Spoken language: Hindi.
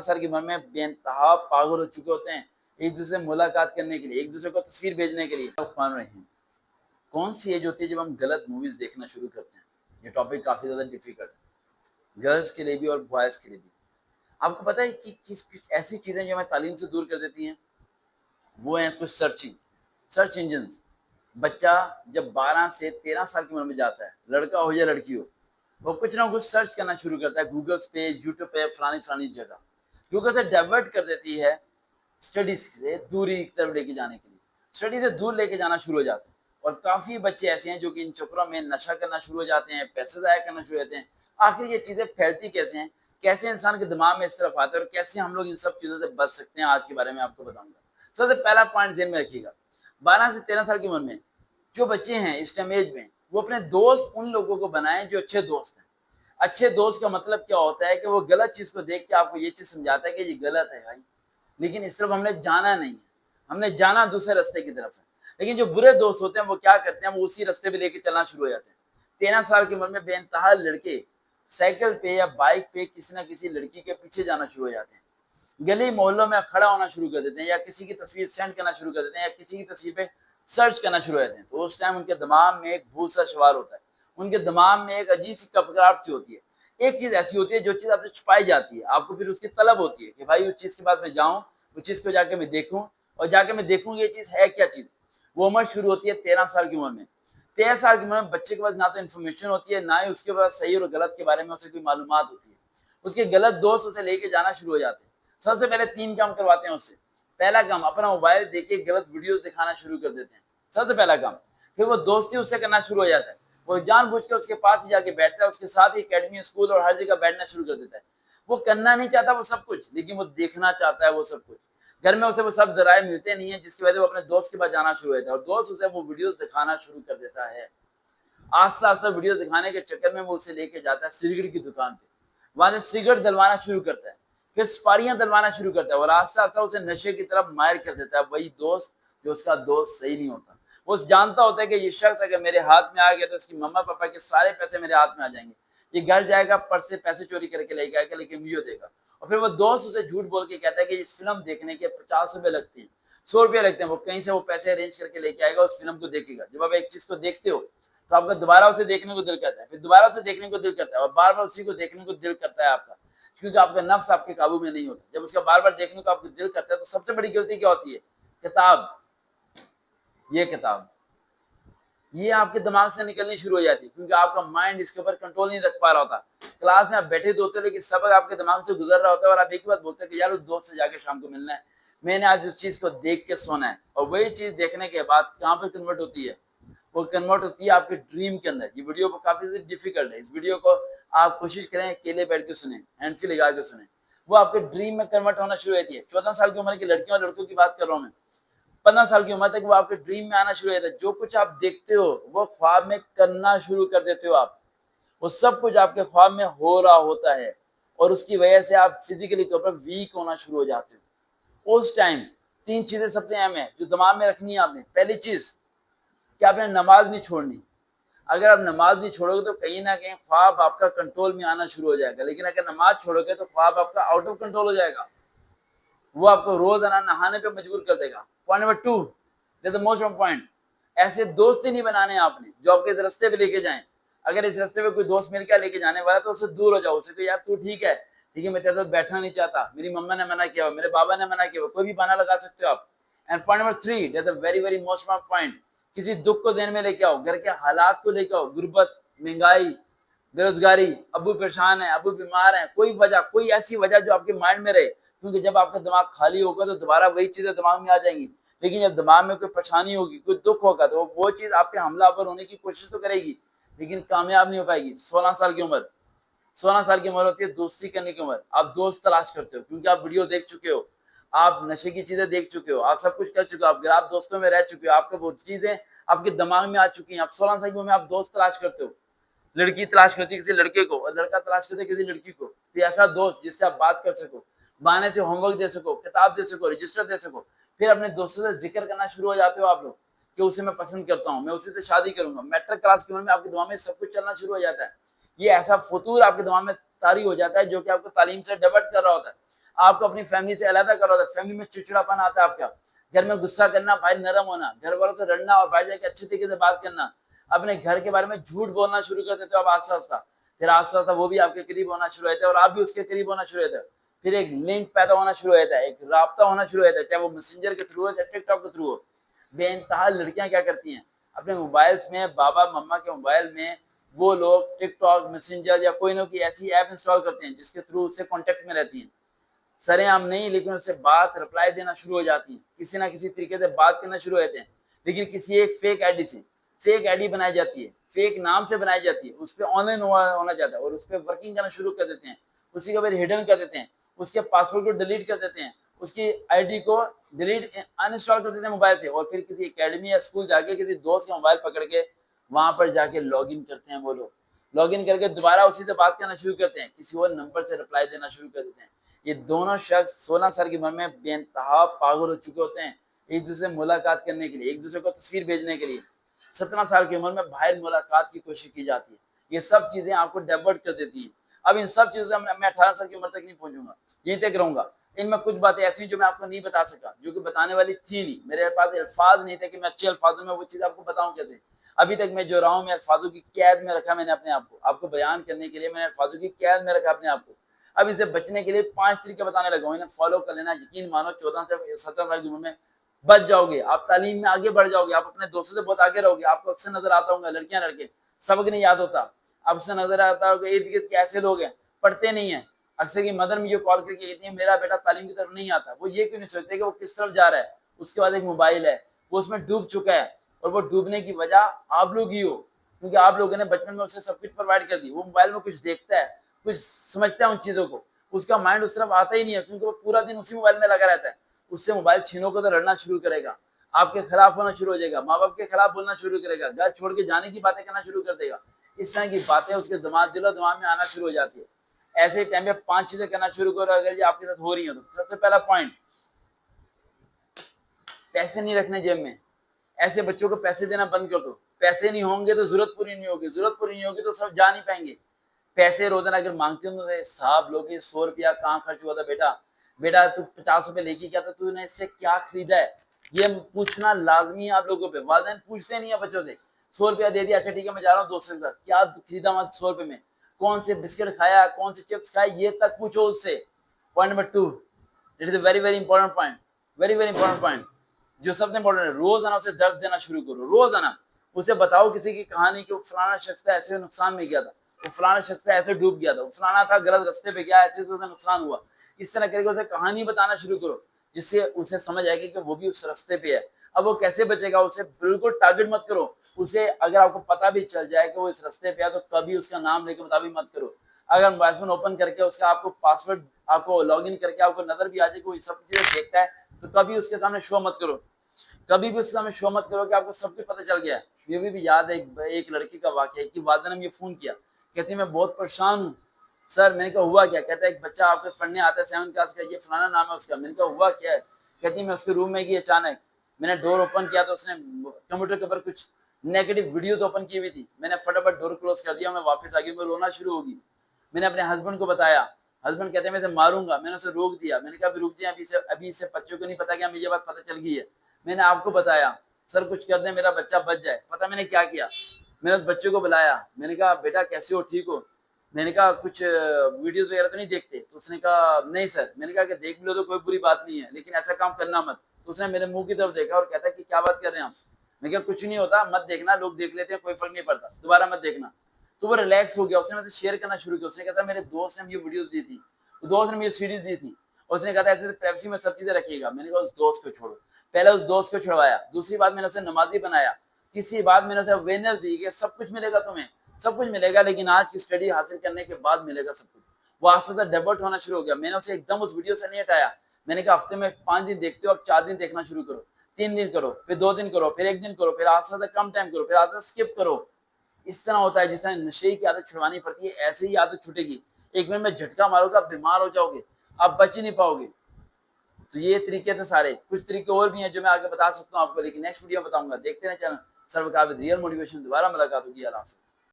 सर की उम्र में बेइंतहा पागल हो चुके होते हैं एक दूसरे से मुलाकात करने के लिए, एक दूसरे को तस्वीर भेजने के लिए मान रहे हैं। कौन सी एज होती है जब हम गलत मूवीज देखना शुरू करते हैं? ये टॉपिक काफी ज्यादा डिफिकल्ट है, गर्ल्स के लिए भी और बॉयज के लिए भी। आपको पता है कि किस कुछ ऐसी चीजें जो हमें तालीम से दूर कर देती हैं, वो है कुछ सर्च इंजन। बच्चा जब 12 से 13 साल की उम्र में जाता है, लड़का हो या लड़की हो, वो कुछ ना कुछ सर्च करना शुरू करता है गूगल पे, यूट्यूब पे, फलानी फलानी जगह, जो कैसे डाइवर्ट कर देती है स्टडीज से दूरी की तरफ लेके जाने के लिए। स्टडी से दूर लेके जाना शुरू हो जाते हैं और काफी बच्चे ऐसे हैं जो कि इन चक्करों में नशा करना शुरू हो जाते हैं, पैसे जाया करना शुरू हो जाते हैं। आखिर ये चीजें फैलती कैसे हैं, कैसे इंसान के दिमाग में इस तरफ आते हैं और कैसे हम लोग इन सब चीजों से बच सकते हैं, आज के बारे में आपको बताऊंगा। सबसे पहला पॉइंट ध्यान में रखिएगा, 12 से 13 साल की उम्र में जो बच्चे हैं इस टाइम एज में, वो अपने दोस्त उन लोगों को बनाएं जो अच्छे दोस्त हैं। अच्छे दोस्त का मतलब क्या होता है कि वो गलत चीज को देख के आपको ये चीज समझाता है कि ये गलत है भाई, लेकिन इस तरफ हमने जाना नहीं है, हमने जाना दूसरे रास्ते की तरफ है। लेकिन जो बुरे दोस्त होते हैं वो क्या करते हैं, वो उसी रास्ते पे लेके चलना शुरू हो जाते हैं। 13 साल की उम्र में बेइंतहा लड़के साइकिल पे या बाइक पे किसी ना किसी लड़की के पीछे जाना शुरू हो जाते हैं, गली मोहल्लों में खड़ा होना शुरू कर देते हैं, या किसी की तस्वीर सेंड करना शुरू कर देते हैं, या किसी की तस्वीर पे सर्च करना शुरू हो जाते हैं। तो उस टाइम उनके दिमाग में एक भूत सा सवार होता है, उनके दिमाग में एक अजीब सी कपकड़ाहट सी होती है। एक चीज ऐसी होती है जो चीज आपसे छुपाई जाती है, आपको फिर उसकी तलब होती है कि भाई उस चीज के बाद मैं जाऊं, उस चीज को जाके मैं देखूं, और जाके मैं देखूं ये चीज है क्या चीज। वो उम्र शुरू होती है 13 साल की उम्र में। 13 साल की उम्र में बच्चे के पास ना तो इन्फॉर्मेशन होती है, ना ही उसके पास सही और गलत के बारे में उसे कोई मालूमात होती है। उसके गलत दोस्त उसे लेके जाना शुरू हो जाते हैं। सबसे पहले 3 काम करवाते हैं उससे। पहला काम, अपना मोबाइल देके गलत वीडियोस दिखाना शुरू कर देते हैं, सबसे पहला काम। फिर वो दोस्ती उससे करना शुरू हो जाता है, वो जानबूझ के उसके पास ही जाके बैठता है, उसके साथ ही एकेडमी, स्कूल और हर जगह बैठना शुरू कर देता है। वो करना नहीं चाहता वो सब कुछ, लेकिन वो देखना चाहता है वो सब कुछ। घर में उसे वो सब जराए मिलते नहीं है, जिसकी वजह से वो अपने दोस्त के पास जाना शुरू होता है और दोस्त उसे वो वीडियोस दिखाना शुरू कर देता है। आस्ता आस्ता वीडियो दिखाने के चक्कर में वो उसे लेके जाता है सिगरेट की दुकान पे, वहां से सिगरेट डलवाना शुरू करता है, फिर सुपारियां डलवाना शुरू करता है और आस्ता आस्ता उसे नशे की तरफ मायर कर देता है वही दोस्त जो उसका दोस्त सही नहीं होता। वो जानता होता है कि ये शख्स अगर मेरे हाथ में आ गया तो इसकी मम्मा पापा के सारे पैसे मेरे हाथ में आ जाएंगे, ये घर जाएगा, पर्स से पैसे चोरी करके लेके आएगा, लेकिन मुझे देगा। और फिर वो दोस्त उसे झूठ बोल के कहता है कि इस फिल्म देखने के 50 रुपए लगते हैं, 100 रुपये लगते हैं, वो कहीं से वो पैसे अरेंज करके लेके आएगा, उस फिल्म को देखेगा। जब आप एक चीज को देखते हो तो आपका दोबारा उसे देखने को दिल करता है, फिर दोबारा उसे देखने को दिल करता है और बार बार उसी को देखने को दिल करता है आपका, क्योंकि आपका नफ्स आपके काबू में नहीं होता। जब उसका बार बार देखने को आपको दिल करता है तो सबसे बड़ी गलती क्या होती है, किताब, ये किताब ये आपके दिमाग से निकलनी शुरू हो जाती है, क्योंकि आपका माइंड इसके ऊपर कंट्रोल नहीं रख पा रहा होता। क्लास में आप बैठे तो होते हो, लेकिन सबक आपके दिमाग से गुजर रहा होता है और आप एक ही बात बोलते हैं कि यार उस दोस्त से जाके शाम को मिलना है, मैंने आज उस चीज को देख के सोना है। और वही चीज देखने के बाद कहाँ पर कन्वर्ट होती है, वो कन्वर्ट होती है आपके ड्रीम के अंदर। ये वीडियो काफी डिफिकल्ट है, इस वीडियो को आप कोशिश करें अकेले बैठ के सुने, हैंड फ्री लगा के सुने। वो आपके ड्रीम में कन्वर्ट होना शुरू होती है। 14 साल की उम्र की लड़कियों और लड़कों की बात कर रहा हूँ मैं। 15 साल की उम्र तक वो आपके ड्रीम में आना शुरू हो जाता है। जो कुछ आप देखते हो वो ख्वाब में करना शुरू कर देते हो आप, वो सब कुछ आपके ख्वाब में हो रहा होता है और उसकी वजह से आप फिजिकली तौर पर वीक होना शुरू हो जाते हो। उस टाइम 3 चीजें सबसे अहम है जो दिमाग में रखनी है आपने। पहली चीज कि आपने नमाज नहीं छोड़नी। अगर आप नमाज नहीं छोड़ोगे तो कहीं ना कहीं ख्वाब आपका कंट्रोल में आना शुरू हो जाएगा, लेकिन अगर नमाज छोड़ोगे तो ख्वाब आपका आउट ऑफ कंट्रोल हो जाएगा, वो आपको रोजाना नहाने पे मजबूर कर देगा। Point number 2, that's the most point, ऐसे दोस्त ही नहीं बनाने आपने जो आपके इस रास्ते पे लेके जाएं। अगर इस रास्ते पे कोई दोस्त मिल के लेके जाने वाला तो उससे दूर हो जाओ, उसे कहो यार तू ठीक है, लेकिन मैं तेरे साथ बैठना नहीं चाहता, मेरी मम्मा ने मना किया, मेरे बाबा ने मना किया, कोई भी बहाना लगा सकते हो आप। And point number 3, that's the very very most point, किसी दुख को ध्यान में लेके आओ, घर के हालात को लेके आओ, गुर्बत, महंगाई, बेरोजगारी, अबू परेशान है, अबू बीमार है, कोई वजह, कोई ऐसी वजह जो आपके माइंड में रहे, क्योंकि जब आपका दिमाग खाली होगा तो दोबारा वही चीजें दिमाग में आ जाएंगी। लेकिन जब दिमाग में कोई परेशानी होगी, कोई दुख होगा, तो वो चीज आप पे हमलावर होने की कोशिश तो करेगी, लेकिन कामयाब नहीं हो पाएगी। 16 साल की उम्र, 16 साल की उम्र होती है दोस्ती करने की उम्र। आप दोस्त तलाश करते हो क्योंकि आप वीडियो देख चुके हो, आप नशे की चीजें देख चुके हो, आप सब कुछ कर चुके हो, आप दोस्तों में रह चुके हो, आपको वो चीजें आपके दिमाग में आ चुकी हैं। आप 16 साल की उम्र में आप दोस्त तलाश करते हो, लड़की तलाश करती है किसी लड़के को और लड़का तलाश करते है किसी लड़की को। तो ऐसा दोस्त जिससे आप बात कर सको, बहाने से होमवर्क दे सको, किताब दे सको, रजिस्टर दे सको। फिर अपने दोस्तों से जिक्र करना शुरू हो जाते हो आप लोग कि उसे मैं पसंद करता हूँ, मैं उसी से शादी करूंगा। मैट्रिक क्लास की उम्र में आपके दिमाग में सब कुछ चलना शुरू हो जाता है। ये ऐसा फतूर आपके दिमाग में तारी हो जाता है जो कि आपको तालीम से डाइवर्ट कर रहा होता है। आपको अपनी फैमिली से अलग करो, फैमिली में चिड़चिड़ापन आता है आपका, घर में गुस्सा करना, भाई नरम होना, घर वालों से लड़ना और बाहर जाके अच्छे तरीके से बात करना, अपने घर के बारे में झूठ बोलना शुरू कर देते हो आप आस्ता आस्ता, फिर आस्ता आस्ता वो भी आपके करीब होना शुरू होता है और आप भी उसके करीब होना शुरू होता है, फिर एक लिंक पैदा होना शुरू होता है, एक राब्ता होना शुरू होता है, चाहे वो मैसेंजर के थ्रू हो चाहे टिकटॉक के थ्रू हो। बेइंतहा लड़कियां क्या करती हैं, अपने मोबाइल्स में, बाबा मम्मा के मोबाइल में वो लोग टिकटॉक, मैसेंजर या कोई ना कोई ऐसी ऐप इंस्टॉल करते हैं जिसके थ्रू उससे कांटेक्ट में रहती हैं, सरेआम नहीं लेकिन उससे बात, रिप्लाई देना शुरू हो जाती है, किसी ना किसी तरीके से बात करना शुरू होते हैं, लेकिन किसी एक फेक आईडी से, फेक आईडी बनाई जाती है, फेक नाम से बनाई जाती है, उस पर ऑनलाइन होना चाहता है और उस पर वर्किंग करना शुरू कर देते हैं, उसी को फिर हिडन कर देते हैं, उसके पासवर्ड को डिलीट कर देते हैं, उसकी आईडी को डिलीट अनइंस्टॉल कर देते हैं मोबाइल से, और फिर किसी एकेडमी या स्कूल जाके किसी दोस्त का मोबाइल पकड़ के वहां पर जाके लॉग इन करते हैं। वो लोग लॉग इन करके दोबारा उसी से बात करना शुरू करते हैं, किसी और नंबर से रिप्लाई देना शुरू कर देते हैं। ये दोनों शख्स 16 साल की उम्र में बेइंतहा पागल हो चुके होते हैं एक दूसरे से मुलाकात करने के लिए, एक दूसरे को तस्वीर भेजने के लिए। 17 साल की उम्र में बाहर मुलाकात की कोशिश की जाती है। ये सब चीजें आपको डाइवर्ट कर देती हैं। अब इन सब चीजों से मैं 18 साल की उम्र तक नहीं पहुंचूंगा, यहीं तक रहूंगा। इनमें कुछ बातें ऐसी जो मैं आपको नहीं बता सका, जो कि बताने वाली थी नहीं, मेरे पास अल्फाज नहीं थे कि मैं अच्छे अल्फाजों में वो चीज आपको बताऊं कैसे। अभी तक मैं जो रहा हूं, मैं अल्फाजों की कैद में रखा मैंने अपने आप को, आपको बयान करने के लिए मैंने अल्फाजों की कैद में रखा अपने आप को। अब इसे बचने के लिए 5 तरीके बताने लगा हूं, इन्हें फॉलो कर लेना। यकीन मानो 14 से 17 साल की उम्र में बच जाओगे, आप तालीम में आगे बढ़ जाओगे, आप अपने दोस्तों से बहुत आगे रहोगे। आपको अक्सर नजर आता होगा लड़कियां लड़के सबक नहीं याद होता, आपसे नजर आता होगा इर्द गिर्द कैसे लोग हैं पढ़ते नहीं है। अक्सर की मदर मुझे कॉल करके कहती है मेरा बेटा तालीम की तरफ नहीं आता। वो ये क्यों नहीं सोचते कि वो किस तरफ जा रहा है। उसके बाद एक मोबाइल है, वो उसमें डूब चुका है, और वो डूबने की वजह आप लोग ही हो, क्योंकि आप लोगों ने बचपन में उसे सब कुछ प्रोवाइड कर दी। वो मोबाइल में कुछ देखता है, कुछ समझता है उन चीजों को, उसका माइंड उस तरफ आता ही नहीं है, क्योंकि वो पूरा दिन उसी मोबाइल में लगा रहता है। उससे मोबाइल छीनोगे तो लड़ना शुरू करेगा, आपके खिलाफ होना शुरू हो जाएगा, माँ बाप के खिलाफ बोलना शुरू करेगा, घर छोड़ के जाने की बातें करना शुरू कर देगा। इस तरह की बातें उसके दिलो दिमाग में आना शुरू हो जाती है। ऐसे टाइम पे 5 चीजें करना शुरू करो अगर ये आपके साथ हो रही है तो। सबसे पहला पॉइंट, पैसे नहीं रखने जेब में। ऐसे बच्चों को पैसे देना बंद कर दो। पैसे नहीं होंगे तो जरूरत पूरी नहीं होगी, जरूरत पूरी नहीं होगी तो सब जा नहीं पाएंगे। पैसे रोजाना अगर मांगते हो तो साहब लोग 100 रुपया कहाँ खर्च हुआ था बेटा, बेटा तू 50 रुपए लेके क्या था, तूने इससे क्या खरीदा है, ये पूछना लाजमी है आप लोगों पे। वालिदैन पूछते नहीं है बच्चों से। 100 रुपया दे दिया, अच्छा ठीक है मैं जा रहा हूँ दोस्तों के साथ, क्या खरीदा मैं 100 रुपए में, कौन से बिस्किट खाया, कौन से चिप्स खाए, ये तक पूछो उससे। Point number 2, it is a very very important point, very very important point, जो सबसे इंपॉर्टेंट है। रोजाना उसे दर्ज देना शुरू करो, रोजाना उसे बताओ किसी की कहानी कि वो फलाना शख्स था ऐसे नुकसान में गया था, वो फलाना शख्स था ऐसे डूब गया था, वो फलाना था गलत रास्ते पे गया ऐसे उसे नुकसान हुआ। इस तरह करके उसे कहानी बताना शुरू करो, जिससे उसे समझ आएगी कि वो भी उस रास्ते पे है। अब वो कैसे बचेगा, उसे बिल्कुल टारगेट मत करो। उसे अगर आपको पता भी चल जाए कि वो इस रास्ते पे है तो कभी उसका नाम लेके मुताबिक मत करो। अगर मोबाइल फोन ओपन करके उसका आपको पासवर्ड, आपको लॉग इन करके आपको नजर भी आ जाए कि वो सब चीजें देखता है, तो कभी उसके सामने शो मत करो, कभी भी उसके सामने शो मत करो कि आपको सब कुछ पता चल गया है। ये भी याद है एक लड़की का वाकया कि वादा ने मुझे फोन किया, कहती मैं बहुत परेशान हूँ सर। मैंने कहा हुआ क्या, कहता है एक बच्चा आपके पढ़ने आता है 7th क्लास का, ये फलाना नाम है उसका। मैंने कहा हुआ क्या है, कहती मैं उसके रूम में गई, अचानक मैंने डोर ओपन किया तो उसने कंप्यूटर के ऊपर कुछ नेगेटिव वीडियोस ओपन की हुई थी। मैंने फटाफट डोर क्लोज कर दिया, मैं वापस आ गई, मैं रोना शुरू होगी। मैंने अपने हस्बैंड को बताया, हस्बैंड कहते हैं मैं इसे मारूंगा। मैंने उसे रोक दिया, मैंने कहा अभी रुक जाए, अभी इससे बच्चों को नहीं पता क्या मुझे बात पता चल गई है। मैंने आपको बताया सर कुछ कर दे मेरा बच्चा बच जाए। पता मैंने क्या किया, मैंने उस बच्चे को बुलाया, मैंने कहा बेटा कैसे हो, ठीक हो। मैंने कहा कुछ वीडियोस वगैरह तो नहीं देखते, तो उसने कहा नहीं सर। मैंने कहा कि देख लो तो कोई बुरी बात नहीं है, लेकिन ऐसा काम करना मत। तो उसने मेरे मुंह की तरफ देखा और कहता कि क्या बात कर रहे हैं आप। मैं कहा कुछ नहीं होता, मत देखना, लोग देख लेते हैं, कोई फर्क नहीं पड़ता, दोबारा मत देखना। तो वो रिलैक्स हो गया, उसने मुझे शेयर करना शुरू किया। उसने कहा मेरे दोस्त ने मुझे वीडियोस दी थी, दोस्त ने मुझे सीरीज दी थी, उसने कहा था ऐसे प्राइवेसी में सब चीजें रखिएगा। मैंने कहा उस दोस्त को छोड़ो। पहले उस दोस्त को छुड़वाया, दूसरी बात मैंने उसे नमाजी बनाया, तीसरी बात मैंने उसे अवेयरनेस दी कि सब कुछ मिलेगा तुम्हें, सब कुछ मिलेगा, लेकिन आज की स्टडी हासिल करने के बाद मिलेगा सब कुछ। वो आस्ते आस्ते डेवलप होना शुरू हो गया। मैंने उसे एकदम उस वीडियो से नहीं हटाया। मैंने कहा हफ्ते में 5 दिन देखते हो, अब 4 दिन देखना शुरू करो, 3 दिन करो, फिर 2 दिन करो, फिर 1 दिन करो, फिर आस्ते आस्ते कम टाइम करो, फिर आस्ते आस्ते स्किप करो। इस तरह होता है जिस तरह नशे की आदत छुड़वानी पड़ती है, ऐसे ही आदत छूटेगी। एक मिनट में झटका मारोगे, आप बीमार हो जाओगे, आप बच ही नहीं पाओगे। तो ये तरीके थे सारे, कुछ तरीके और भी हैं जो मैं आगे बता सकता हूँ आपको, लेकिन नेक्स्ट वीडियो बताऊंगा। देखते हैं चैनल सर्वकार विद रियल मोटिवेशन। दोबारा मुलाकात होगी। अल्लाह हाफ़िज़।